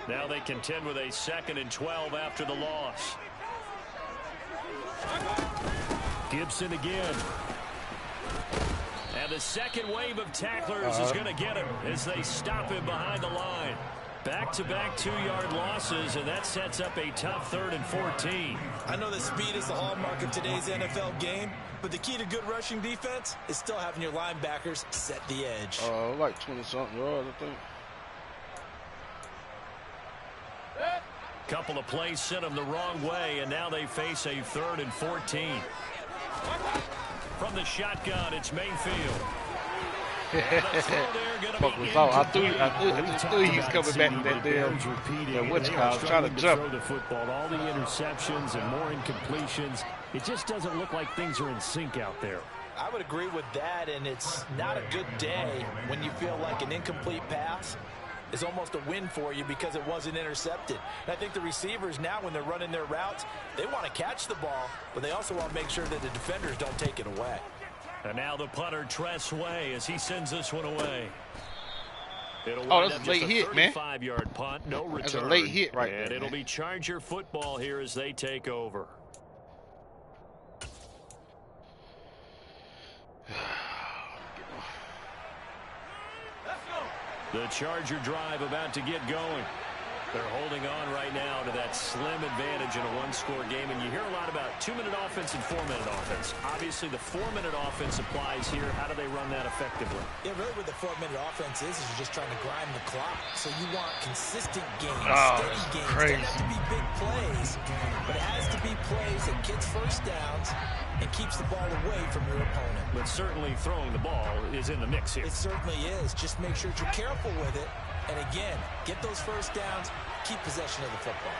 Now they contend with a 2nd and 12 after the loss. Gibson again. And the second wave of tacklers is going to get him as they stop him behind the line. Back-to-back 2-yard losses, and that sets up a tough 3rd and 14. I know that speed is the hallmark of today's NFL game, but the key to good rushing defense is still having your linebackers set the edge. Like 20-something yards, I think. Couple of plays sent them the wrong way, and now they face a 3rd and 14. From the shotgun, it's Mayfield. Fuck was off. I just knew he was coming back to that damn what's called, trying to jump. Throw the football, all the interceptions and more incompletions. It just doesn't look like things are in sync out there. I would agree with that, and it's not a good day when you feel like an incomplete pass is almost a win for you because it wasn't intercepted. And I think the receivers now, when they're running their routes, they want to catch the ball, but they also want to make sure that the defenders don't take it away. And now the punter, Tress Way, as he sends this one away. Oh, that's a late hit, man. 35-yard punt, no return. That's a late hit right there, And it'll man. be Charger football here as they take over. The Charger drive about to get going. They're holding on right now to that slim advantage in a one-score game. And you hear a lot about 2-minute offense and 4-minute offense. Obviously, the 4-minute offense applies here. How do they run that effectively? Yeah, really what the 4-minute offense is you're just trying to grind the clock. So you want consistent games, steady games. Crazy. It doesn't have to be big plays, but it has to be plays that gets first downs and keeps the ball away from your opponent. But certainly throwing the ball is in the mix here. It certainly is. Just make sure that you're careful with it. And again, get those first downs, keep possession of the football.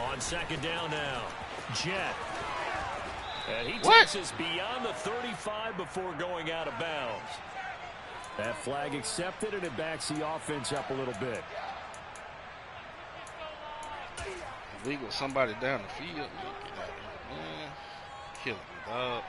On second down now, Jet. And he What? takes us beyond the 35 before going out of bounds. That flag accepted, and it backs the offense up a little bit. Legal somebody down the field. Get out of here, man. Killing me, dog.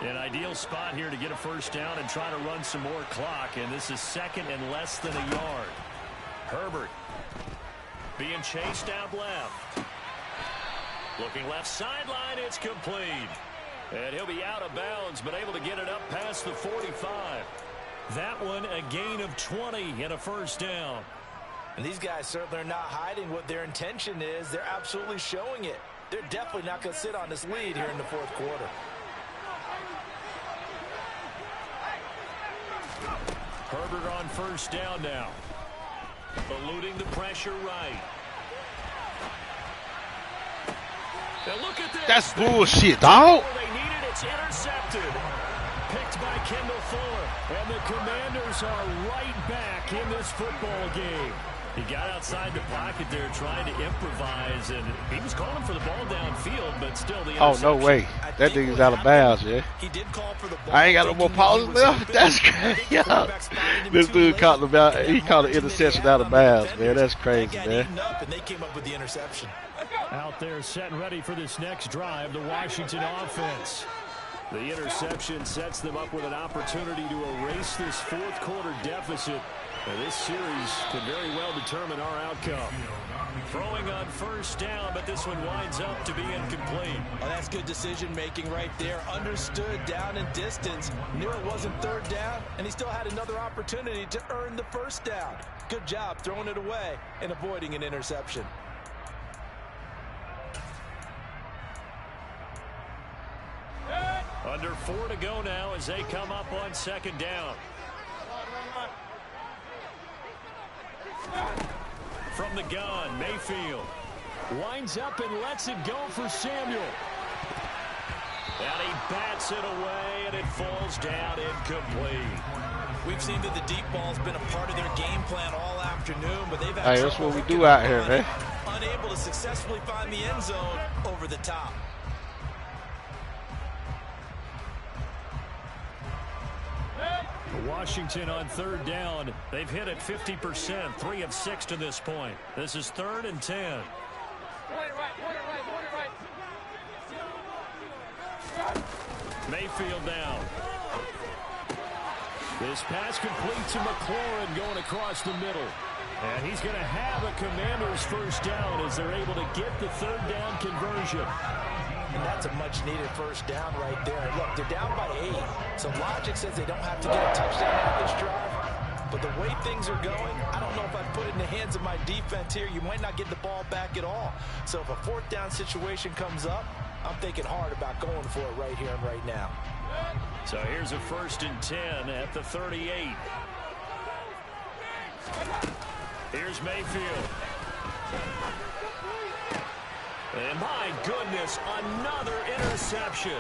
An ideal spot here to get a first down and try to run some more clock. And this is 2nd and less than a yard. Herbert being chased out left. Looking left sideline, it's complete. And he'll be out of bounds, but able to get it up past the 45. That one a gain of 20 and a first down. And these guys certainly are not hiding what their intention is. They're absolutely showing it. They're definitely not going to sit on this lead here in the 4th quarter. Herbert on first down now. Eluding the pressure right. Now look at this. That's bullshit, dog. They need it. It's intercepted. Picked by Kendall Fuller. And the Commanders are right back in this football game. He got outside the pocket there trying to improvise, and he was calling for the ball downfield, but still the interception. Oh, no way. That nigga's out of bounds, yeah. He did call for the ball. I ain't got no more pauses left. That's crazy. This dude caught an interception out of bounds, man. That's crazy, man. And they came up with the interception. Out there set and ready for this next drive, the Washington offense. The interception sets them up with an opportunity to erase this 4th quarter deficit. And this series could very well determine our outcome. Throwing on first down, but this one winds up to be incomplete. Oh, that's good decision-making right there. Understood down and distance. Knew it wasn't 3rd down, and he still had another opportunity to earn the first down. Good job throwing it away and avoiding an interception. Under 4 to go now as they come up on second down. From the gun, Mayfield winds up and lets it go for Samuel. And he bats it away, and it falls down incomplete. We've seen that the deep ball's been a part of their game plan all afternoon, but they've had Hey, that's what we do out here, man. Unable to successfully find the end zone over the top. Washington on 3rd down. They've hit it 50%, 3 of 6 to this point. This is 3rd and 10. Mayfield down. This pass complete to McLaurin going across the middle. And he's going to have a Commanders first down as they're able to get the 3rd down conversion. And that's a much-needed first down right there. Look, they're down by 8, so logic says they don't have to get a touchdown out of this drive. But the way way things are going, I don't know if I'd put it in the hands of my defense here. You might not get the ball back at all. So if a fourth down situation comes up, I'm thinking hard about going for it right here and right now. So here's a 1st and 10 at the 38. Here's Mayfield. And my goodness, another interception.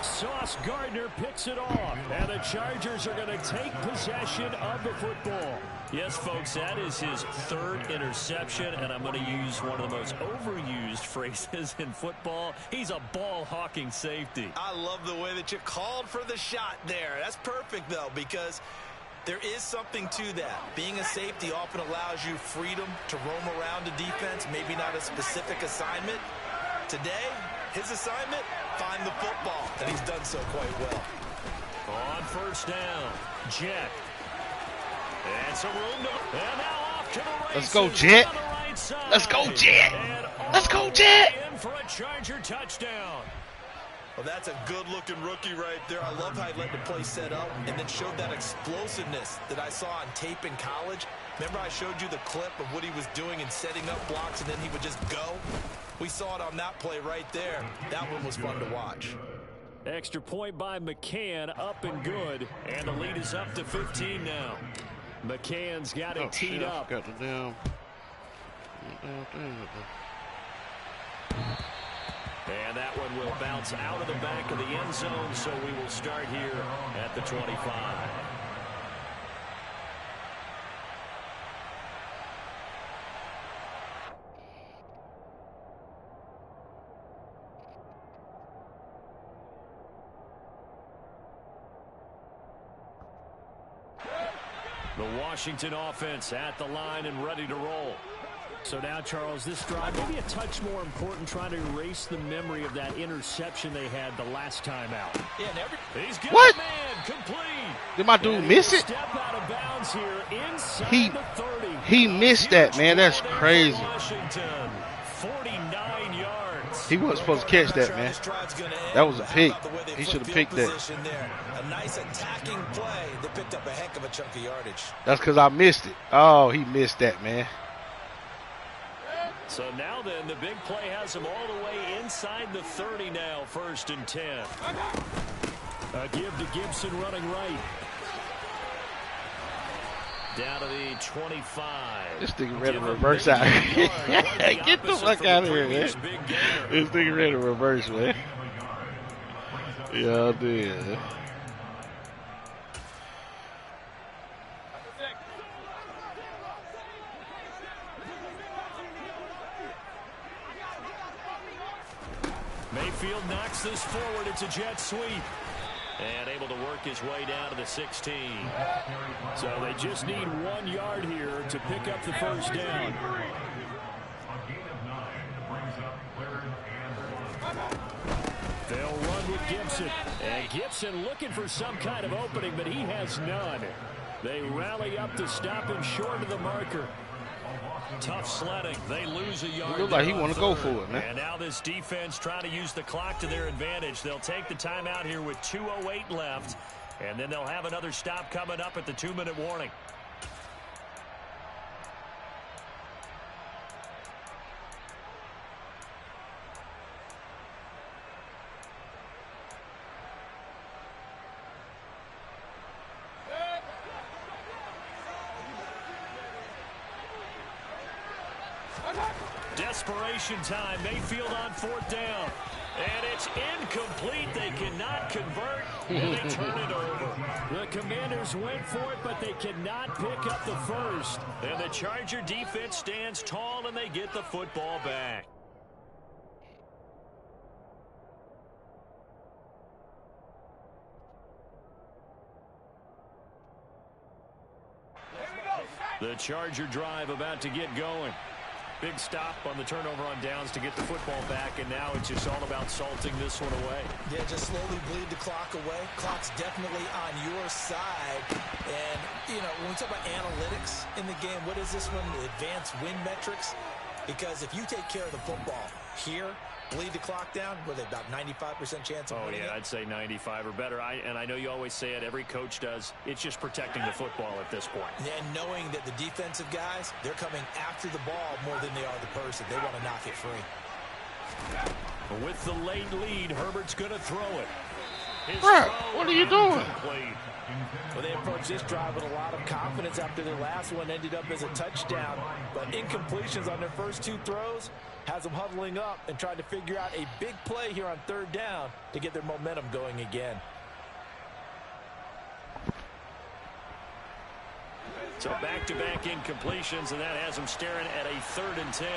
Sauce Gardner picks it off, and the Chargers are going to take possession of the football. Yes, folks, that is his 3rd interception, and I'm going to use one of the most overused phrases in football. He's a ball-hawking safety. I love the way that you called for the shot there. That's perfect, though, because there is something to that. Being a safety often allows you freedom to roam around a defense, maybe not a specific assignment. Today, his assignment, find the football, and he's done so quite well. On 1st down, Jet. And some room to, and now off to the races. Let's go, Jet. Right, Let's go, Jet. Let's go, Jet. In for a Charger touchdown. Well, that's a good-looking rookie right there. I love how he let the play set up and then showed that explosiveness that I saw on tape in college. Remember I showed you the clip of what he was doing and setting up blocks, and then he would just go? We saw it on that play right there. That one was fun to watch. Extra point by McCann, up and good. And the lead is up to 15 now. McCann's got it teed up. Got the down. And that one will bounce out of the back of the end zone, so we will start here at the 25. The Washington offense at the line and ready to roll. So now, Charles, this drive maybe a touch more important, trying to erase the memory of that interception they had the last time out. Yeah, he's got what? Man complete. Did my dude miss it? Step out of bounds here inside the 30. He missed that, man. That's crazy. Washington, 49 yards. He wasn't supposed to catch that, man. That was a pick. He should have picked that. A nice attacking play that picked up a heck of a chunk of yardage. That's because I missed it. Oh, he missed that, man. So now then, the big play has him all the way inside the 30 now, 1st and 10. A give to Gibson running right. Down to the 25. This thing ready to reverse out. Get the fuck out of here, man. This thing ready to reverse, man. Yeah, I did. Mayfield knocks this forward. It's a jet sweep. And able to work his way down to the 16. So they just need 1 yard here to pick up the 1st down. They'll run with Gibson. And Gibson looking for some kind of opening, but he has none. They rally up to stop him short of the marker. Tough sledding. They lose a yard. It looks like he want to go for it, man. And now this defense trying to use the clock to their advantage. They'll take the timeout here with 2:08 left. And then they'll have another stop coming up at the 2-minute warning. Desperation time. Mayfield on 4th down. And it's incomplete. They cannot convert, and they turn it over. The Commanders went for it, but they cannot pick up the 1st. And the Charger defense stands tall, and they get the football back. The Charger drive about to get going. Big stop on the turnover on downs to get the football back, and now it's just all about salting this one away. Yeah, just slowly bleed the clock away. Clock's definitely on your side. And, you know, when we talk about analytics in the game, what is this one? The advanced win metrics? Because if you take care of the football, here, bleed the clock down, with about 95% chance of winning it? I'd say 95 or better. And I know you always say it, every coach does. It's just protecting the football at this point. And knowing that the defensive guys, they're coming after the ball more than they are the person. They want to knock it free. With the late lead, Herbert's going to throw it. Bro, what are you doing? Well, they approached this drive with a lot of confidence after their last one ended up as a touchdown. But incompletions on their first 2 throws has them huddling up and trying to figure out a big play here on 3rd down to get their momentum going again. So back-to-back incompletions, and that has them staring at a 3rd and 10.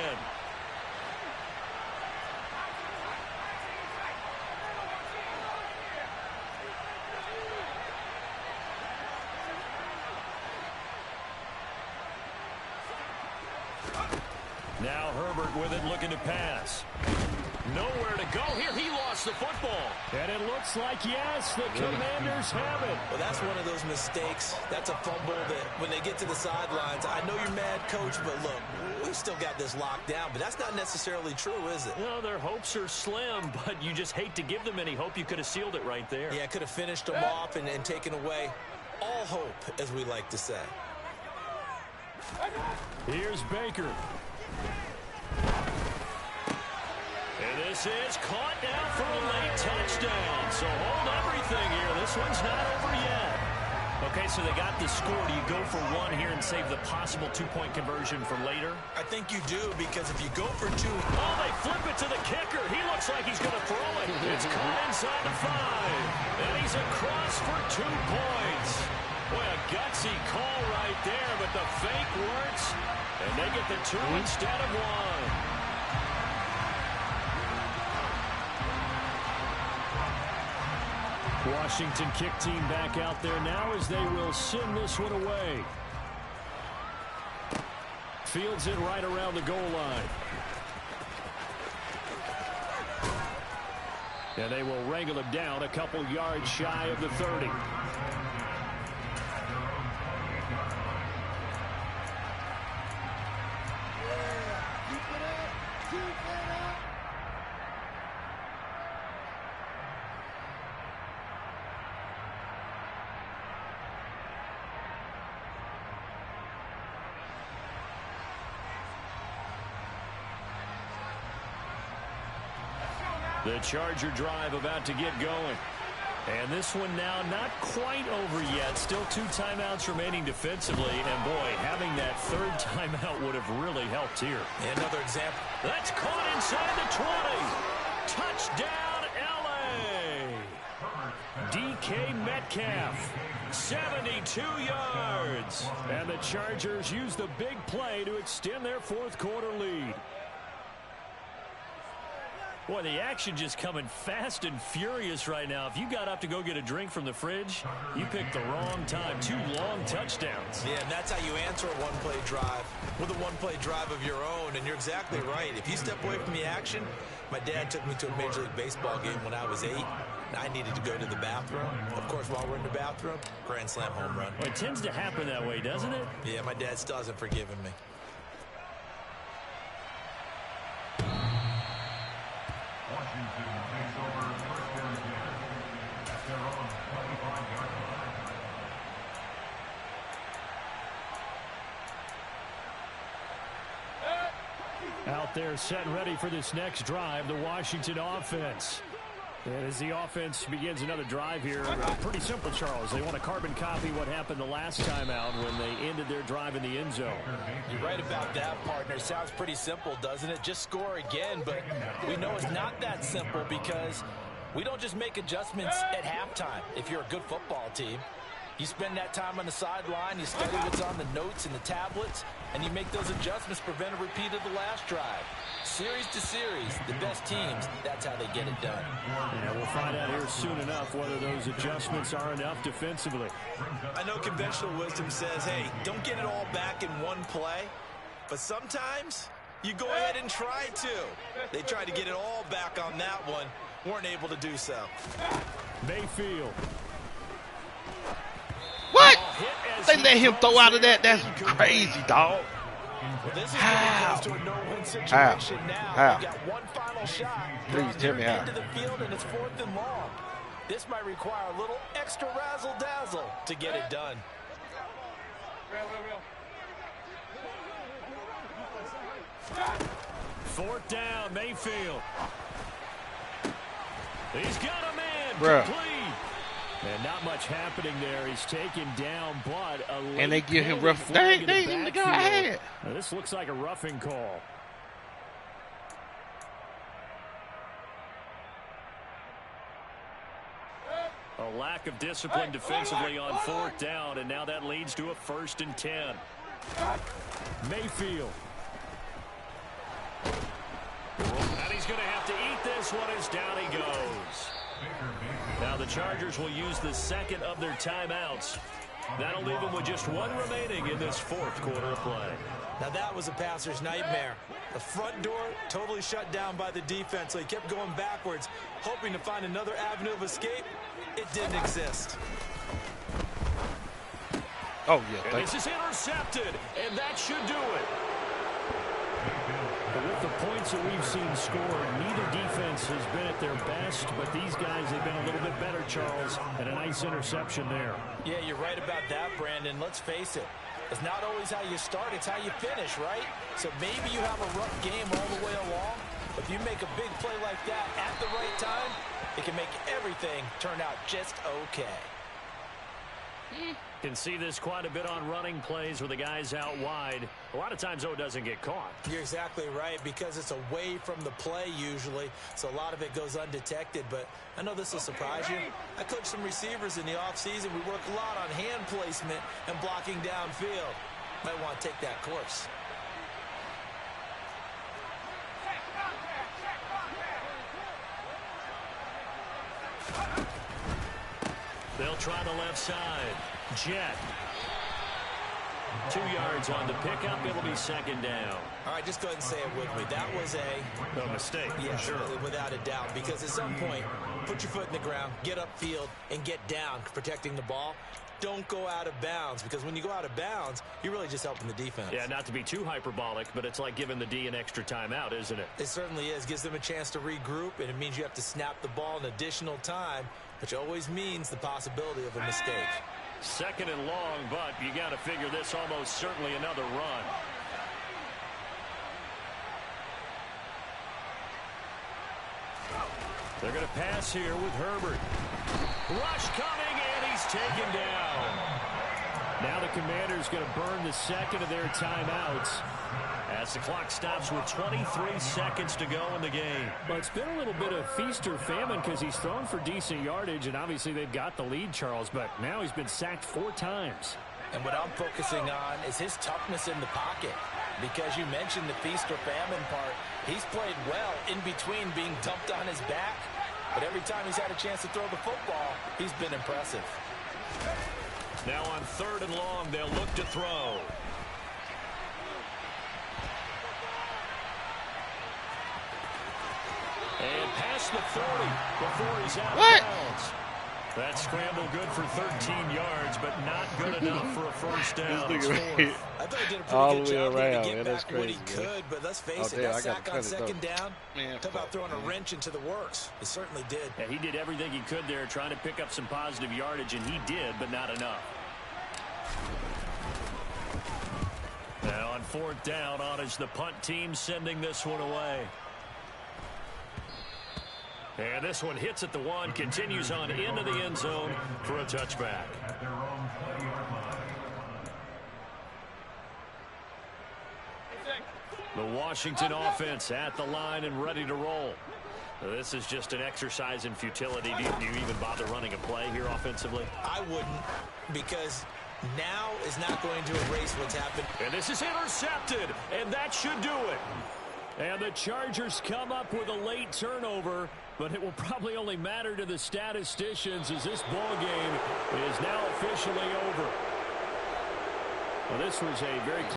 Now Herbert with it, looking to pass. Nowhere to go here. He lost the football. And it looks like, yes, the Commanders have it. Well, that's one of those mistakes. That's a fumble that when they get to the sidelines, I know you're mad, Coach, but look, we've still got this locked down. But that's not necessarily true, is it? No, their hopes are slim, but you just hate to give them any hope. You could have sealed it right there. Yeah, could have finished them off and taken away all hope, as we like to say. Here's Baker. And this is caught now for a late touchdown. So hold everything here. This one's not over yet. Okay, so they got the score. Do you go for 1 here and save the possible 2-point conversion for later? I think you do, because if you go for 2... Oh, they flip it to the kicker. He looks like he's going to throw it. It's caught inside the 5. And he's across for 2 points. Boy, a gutsy call right there, but the fake works. And they get the 2 instead of 1. Washington kick team back out there now as they will send this one away. Fields it right around the goal line. And they will wrangle him down a couple yards shy of the 30. The Charger drive about to get going. And this one now not quite over yet. Still 2 timeouts remaining defensively. And, boy, having that 3rd timeout would have really helped here. And another example. That's caught inside the 20. Touchdown, L.A. DK Metcalf, 72 yards. And the Chargers use the big play to extend their 4th quarter lead. Boy, the action just coming fast and furious right now. If you got up to go get a drink from the fridge, you picked the wrong time. 2 long touchdowns. Yeah, and that's how you answer a one-play drive with a one-play drive of your own. And you're exactly right. If you step away from the action, my dad took me to a Major League Baseball game when I was 8. And I needed to go to the bathroom. Of course, while we're in the bathroom, grand slam home run. Well, it tends to happen that way, doesn't it? Yeah, my dad still hasn't forgiven me. Washington takes over first down again at their own 25-yard line. Out there set and ready for this next drive, the Washington offense. And as the offense begins another drive here, pretty simple, Charles. They want to carbon copy what happened the last time out when they ended their drive in the end zone. You're right about that, partner. Sounds pretty simple, doesn't it? Just score again, but we know it's not that simple because we don't just make adjustments at halftime. If you're a good football team, you spend that time on the sideline, you study what's on the notes and the tablets, and you make those adjustments, prevent a repeat of the last drive. Series to series, the best teams, that's how they get it done. Yeah, we'll find out here soon enough whether those adjustments are enough defensively. I know conventional wisdom says, hey, don't get it all back in one play, but sometimes you go ahead and try to. They tried to get it all back on that one, weren't able to do so. Mayfield. What? They let him throw out of that? That's crazy, dog. Well, this is getting close to a no-win situation now. You got one final shot. Please tell me how. Into the field, and it's 4th and long. This might require a little extra razzle-dazzle to get it done. Fourth down, Mayfield. He's got a man. Bruh. Complete. And not much happening there. He's taken down, but a late And they give him penalty rough. flag They in the ain't the guy backfield. had. Now, this looks like a roughing call. A lack of discipline defensively on 4th down, and now that leads to a 1st and 10. Mayfield. And he's going to have to eat this one as down he goes. Now the Chargers will use the second of their timeouts. That'll leave them with just one remaining in this 4th quarter of play. Now that was a passer's nightmare. The front door totally shut down by the defense, so he kept going backwards, hoping to find another avenue of escape. It didn't exist. Oh, yeah. And this is intercepted, and that should do it. But with the points that we've seen scored, neither defense has been at their best, but these guys have been a little bit better, Charles, and a nice interception there. Yeah, you're right about that, Brandon. Let's face it. It's not always how you start, it's how you finish, right? So maybe you have a rough game all the way along, but if you make a big play like that at the right time, it can make everything turn out just okay. Can see this quite a bit on running plays where the guy's out wide. A lot of times, though, it doesn't get caught. You're exactly right, because it's away from the play usually, so a lot of it goes undetected. But I know this will surprise you. I coached some receivers in the offseason. We work a lot on hand placement and blocking downfield. Might want to take that course. They'll try the left side. Jet. 2 yards on the pickup. It'll be 2nd down. All right, just go ahead and say it with me. That was A mistake. yeah, Sure. without a doubt. Because at some point, put your foot in the ground, get upfield, and get down, protecting the ball. Don't go out of bounds, because when you go out of bounds, you're really just helping the defense. Yeah, not to be too hyperbolic, but it's like giving the D an extra timeout, isn't it? It certainly is. Gives them a chance to regroup, and it means you have to snap the ball an additional time, which always means the possibility of a mistake. 2nd and long, but you got to figure this almost certainly another run. They're going to pass here with Herbert. Rush coming, and he's taken down. Now the Commanders going to burn the second of their timeouts as the clock stops with 23 seconds to go in the game. But it's been a little bit of feast or famine because he's thrown for decent yardage, and obviously they've got the lead, Charles, but now he's been sacked 4 times. And what I'm focusing on is his toughness in the pocket. Because you mentioned the feast or famine part, he's played well in between being dumped on his back. But every time he's had a chance to throw the football, he's been impressive. Now on 3rd and long, they'll look to throw. And past the 40 before he's out of bounds. That scramble good for 13 yards, but not good enough for a first down. I thought he did a all pretty the good way job there around, to get man. That's back what he crazy, man. could, but let's face it, damn, that I gotta sack cut on it, 2nd though. down, Man, talk about throwing man. a wrench into the works. It certainly did. Yeah, he did everything he could there, trying to pick up some positive yardage, and he did, but not enough. Now on 4th down, on is the punt team sending this one away. And this one hits at the 1, continues on into the end zone for a touchback. At their own 20-yard line. The Washington offense at the line and ready to roll. This is just an exercise in futility. Do you even bother running a play here offensively? I wouldn't, because now is not going to erase what's happened. And this is intercepted, and that should do it. And the Chargers come up with a late turnover, but it will probably only matter to the statisticians as this ball game is now officially over. Well, this was a very